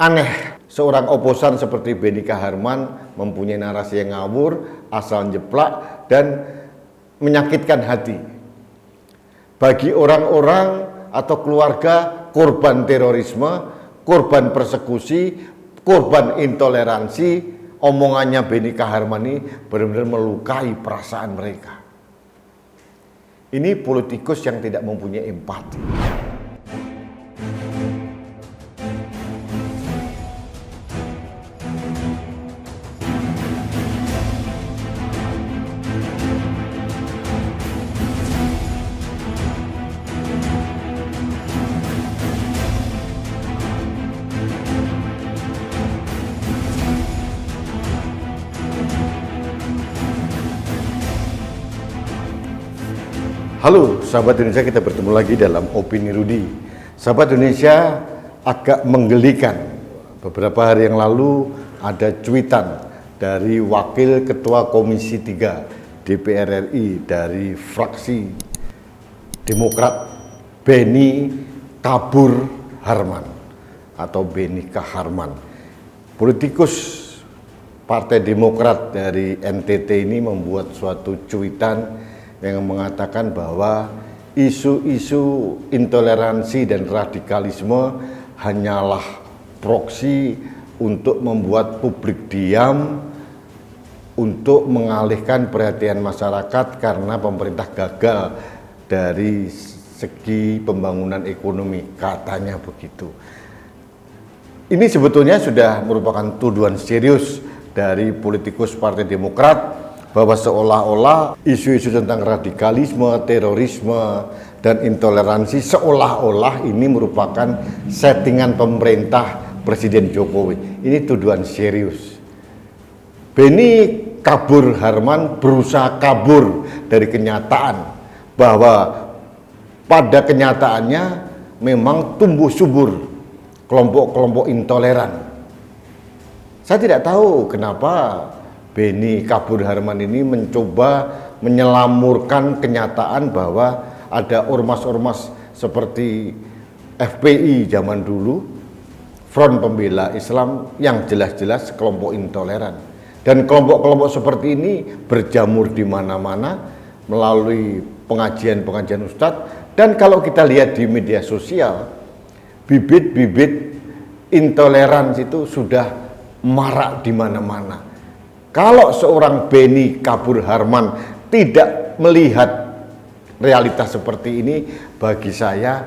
Aneh, seorang oposan seperti Benny Kaharman mempunyai narasi yang ngawur, asal jeplak, dan menyakitkan hati. Bagi orang-orang atau keluarga korban terorisme, korban persekusi, korban intoleransi, omongannya Benny Kaharman ini benar-benar melukai perasaan mereka. Ini politikus yang tidak mempunyai empati. Halo sahabat Indonesia, kita bertemu lagi dalam Opini Rudi. Sahabat Indonesia, agak menggelikan. Beberapa hari yang lalu ada cuitan dari Wakil Ketua Komisi 3 DPR RI dari fraksi Demokrat, Benny Kabur Harman atau Benny Kaharman. Politikus Partai Demokrat dari NTT ini membuat suatu cuitan yang mengatakan bahwa isu-isu intoleransi dan radikalisme hanyalah proksi untuk membuat publik diam, untuk mengalihkan perhatian masyarakat karena pemerintah gagal dari segi pembangunan ekonomi, katanya begitu. Ini sebetulnya sudah merupakan tuduhan serius dari politikus Partai Demokrat, bahwa seolah-olah isu-isu tentang radikalisme, terorisme, dan intoleransi seolah-olah ini merupakan settingan pemerintah Presiden Jokowi. Ini tuduhan serius. Benny Kabur Harman berusaha kabur dari kenyataan bahwa pada kenyataannya memang tumbuh subur kelompok-kelompok intoleran. Saya tidak tahu kenapa Benny Kabur Harman ini mencoba menyelamurkan kenyataan bahwa ada ormas-ormas seperti FPI zaman dulu, Front Pembela Islam, yang jelas-jelas kelompok intoleran. Dan kelompok-kelompok seperti ini berjamur di mana-mana melalui pengajian-pengajian ustadz. Dan kalau kita lihat di media sosial, bibit-bibit intoleransi itu sudah marak di mana-mana. Kalau seorang Benny Kabur Harman tidak melihat realitas seperti ini, bagi saya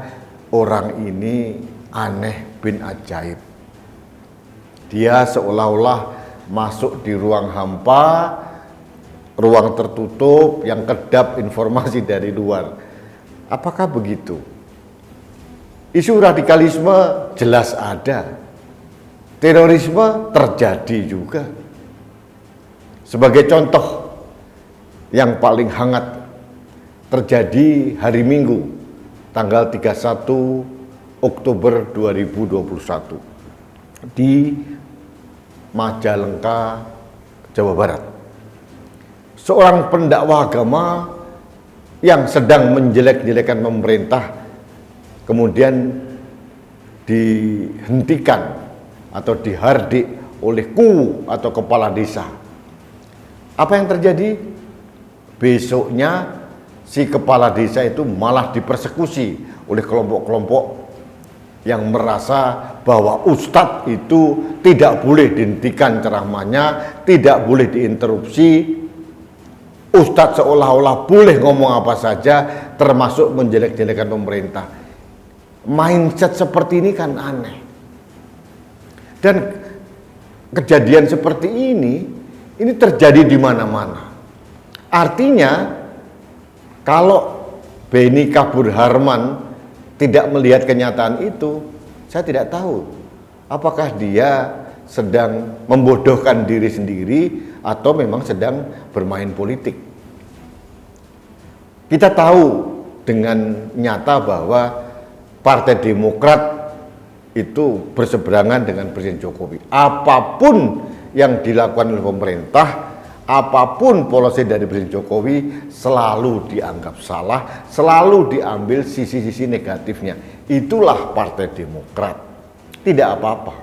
orang ini aneh bin ajaib. Dia seolah-olah masuk di ruang hampa, ruang tertutup yang kedap informasi dari luar. Apakah begitu? Isu radikalisme jelas ada. Terorisme terjadi juga. Sebagai contoh yang paling hangat terjadi hari Minggu tanggal 31 Oktober 2021 di Majalengka, Jawa Barat. Seorang pendakwa agama yang sedang menjelek-jelekan pemerintah kemudian dihentikan atau dihardik oleh atau kepala desa. Apa yang terjadi? Besoknya si kepala desa itu malah dipersekusi oleh kelompok-kelompok yang merasa bahwa ustadz itu tidak boleh dihentikan ceramahnya, tidak boleh diinterupsi. Ustadz seolah-olah boleh ngomong apa saja, termasuk menjelek-jelekan pemerintah. Mindset seperti ini kan aneh. Dan kejadian seperti ini terjadi di mana-mana. Artinya, kalau Benny Kabur Harman tidak melihat kenyataan itu, saya tidak tahu apakah dia sedang membodohkan diri sendiri atau memang sedang bermain politik. Kita tahu dengan nyata bahwa Partai Demokrat itu berseberangan dengan Presiden Jokowi. Apapun yang dilakukan oleh pemerintah, apapun polisi dari Presiden Jokowi selalu dianggap salah, selalu diambil sisi-sisi negatifnya. Itulah Partai Demokrat. Tidak apa-apa.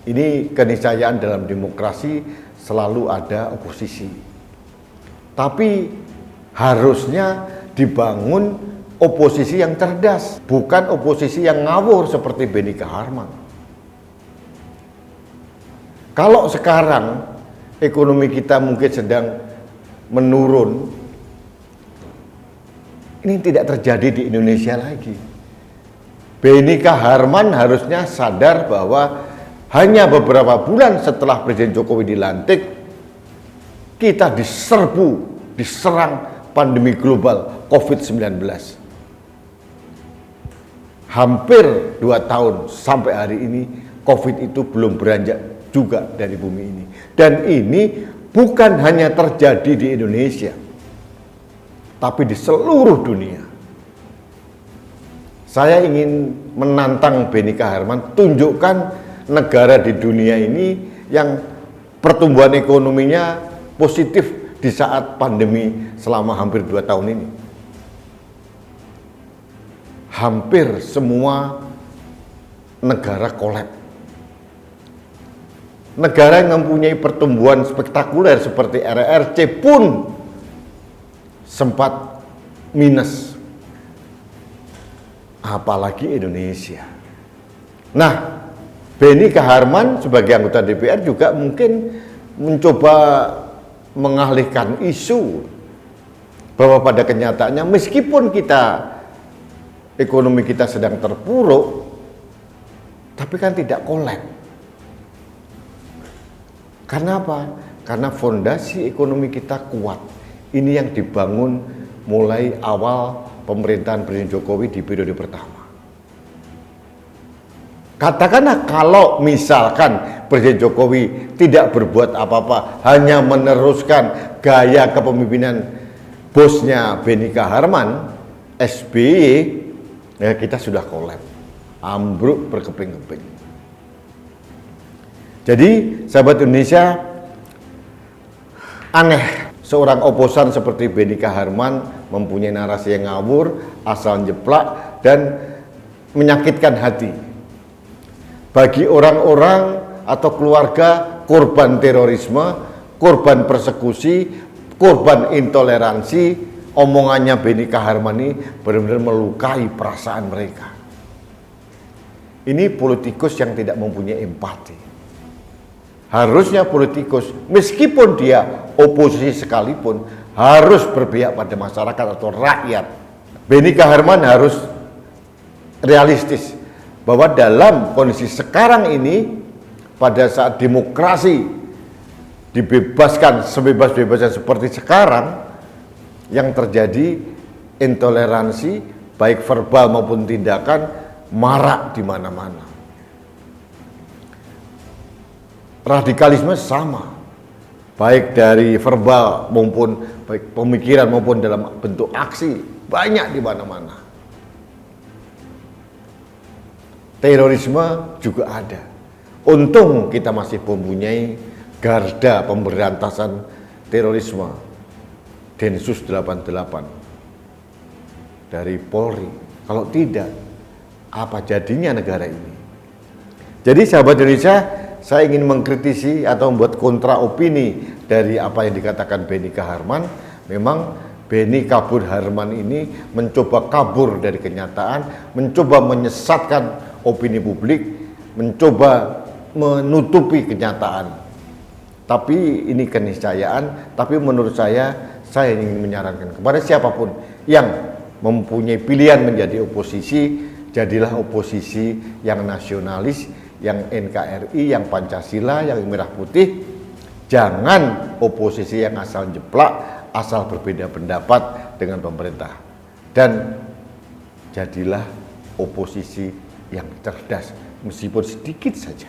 Ini keniscayaan dalam demokrasi, selalu ada oposisi. Tapi harusnya dibangun oposisi yang cerdas, bukan oposisi yang ngawur seperti Benika Harman. Kalau sekarang ekonomi kita mungkin sedang menurun, ini tidak terjadi di Indonesia lagi. Benika Harman harusnya sadar bahwa hanya beberapa bulan setelah Presiden Jokowi dilantik, kita diserang pandemi global COVID-19. Hampir 2 tahun sampai hari ini, COVID itu belum beranjak juga dari bumi ini. Dan ini bukan hanya terjadi di Indonesia, tapi di seluruh dunia. Saya ingin menantang Benika Harman, tunjukkan negara di dunia ini yang pertumbuhan ekonominya positif di saat pandemi selama hampir 2 tahun ini. Hampir semua negara kolaps. Negara yang mempunyai pertumbuhan spektakuler seperti RRC pun sempat minus. Apalagi Indonesia. Nah, Benika Harman sebagai anggota DPR juga mungkin mencoba mengalihkan isu bahwa pada kenyataannya meskipun ekonomi kita sedang terpuruk, tapi kan tidak kolaps. Karena apa? Karena fondasi ekonomi kita kuat. Ini yang dibangun mulai awal pemerintahan Presiden Jokowi di periode pertama. Katakanlah kalau misalkan Presiden Jokowi tidak berbuat apa-apa, hanya meneruskan gaya kepemimpinan bosnya Benika Harman, SBY, ya kita sudah kolaps, ambruk berkeping-keping. Jadi sahabat Indonesia, aneh seorang oposan seperti Benika Harman mempunyai narasi yang ngawur, asal jeplak, dan menyakitkan hati bagi orang-orang atau keluarga korban terorisme, korban persekusi, korban intoleransi. Omongannya Benika Harman ini benar-benar melukai perasaan mereka. Ini politikus yang tidak mempunyai empati. Harusnya politikus, meskipun dia oposisi sekalipun, harus berpihak pada masyarakat atau rakyat. Benika Harman harus realistis bahwa dalam kondisi sekarang ini, pada saat demokrasi dibebaskan sebebas-bebasnya seperti sekarang, yang terjadi intoleransi baik verbal maupun tindakan marak di mana-mana. Radikalisme sama, baik dari verbal maupun baik pemikiran maupun dalam bentuk aksi, banyak di mana-mana. Terorisme juga ada. Untung kita masih mempunyai garda pemberantasan terorisme, Densus 88 dari Polri. Kalau tidak, apa jadinya negara ini? Jadi sahabat Indonesia, saya ingin mengkritisi atau membuat kontra opini dari apa yang dikatakan Benika Harman. Memang Benika Harman ini mencoba kabur dari kenyataan, mencoba menyesatkan opini publik, mencoba menutupi kenyataan. Tapi ini keniscayaan, tapi menurut saya ingin menyarankan kepada siapapun yang mempunyai pilihan menjadi oposisi, jadilah oposisi yang nasionalis, yang NKRI, yang Pancasila, yang merah putih. Jangan oposisi yang asal jeplak, asal berbeda pendapat dengan pemerintah. Dan jadilah oposisi yang cerdas, meskipun sedikit saja.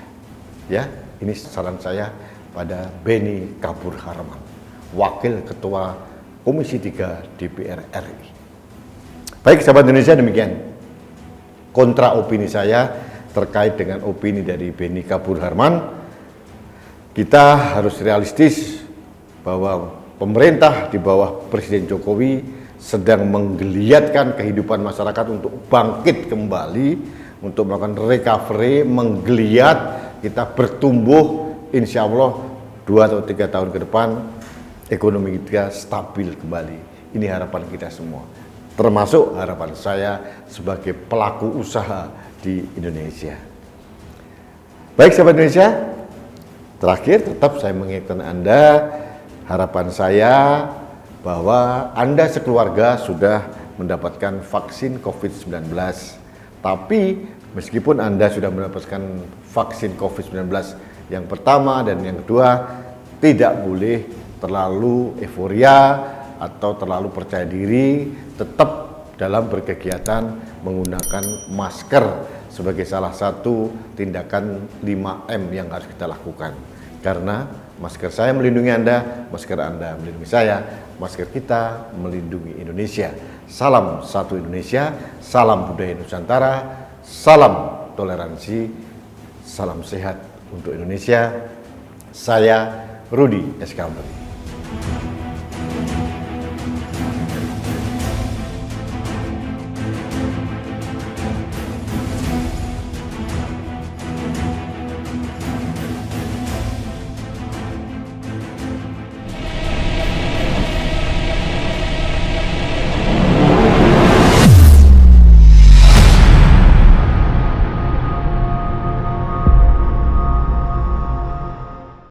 Ya, ini saran saya pada Benika Harman, Wakil Ketua Komisi 3 DPR RI. Baik sahabat Indonesia, demikian kontra opini saya terkait dengan opini dari Benika Harman. Kita harus realistis bahwa pemerintah di bawah Presiden Jokowi sedang menggeliatkan kehidupan masyarakat untuk bangkit kembali, untuk melakukan recovery, menggeliat kita bertumbuh, insya Allah 2 atau 3 tahun ke depan ekonomi kita stabil kembali. Ini harapan kita semua, termasuk harapan saya sebagai pelaku usaha di Indonesia. Baik sahabat Indonesia, terakhir tetap saya mengingatkan Anda, harapan saya bahwa Anda sekeluarga sudah mendapatkan vaksin COVID-19. Tapi meskipun Anda sudah mendapatkan vaksin COVID-19 yang pertama dan yang kedua, tidak boleh terlalu euforia atau terlalu percaya diri, tetap dalam berkegiatan menggunakan masker sebagai salah satu tindakan 5M yang harus kita lakukan. Karena masker saya melindungi Anda, masker Anda melindungi saya, masker kita melindungi Indonesia. Salam satu Indonesia, salam budaya Nusantara, salam toleransi, salam sehat untuk Indonesia. Saya Rudi S. Kamper.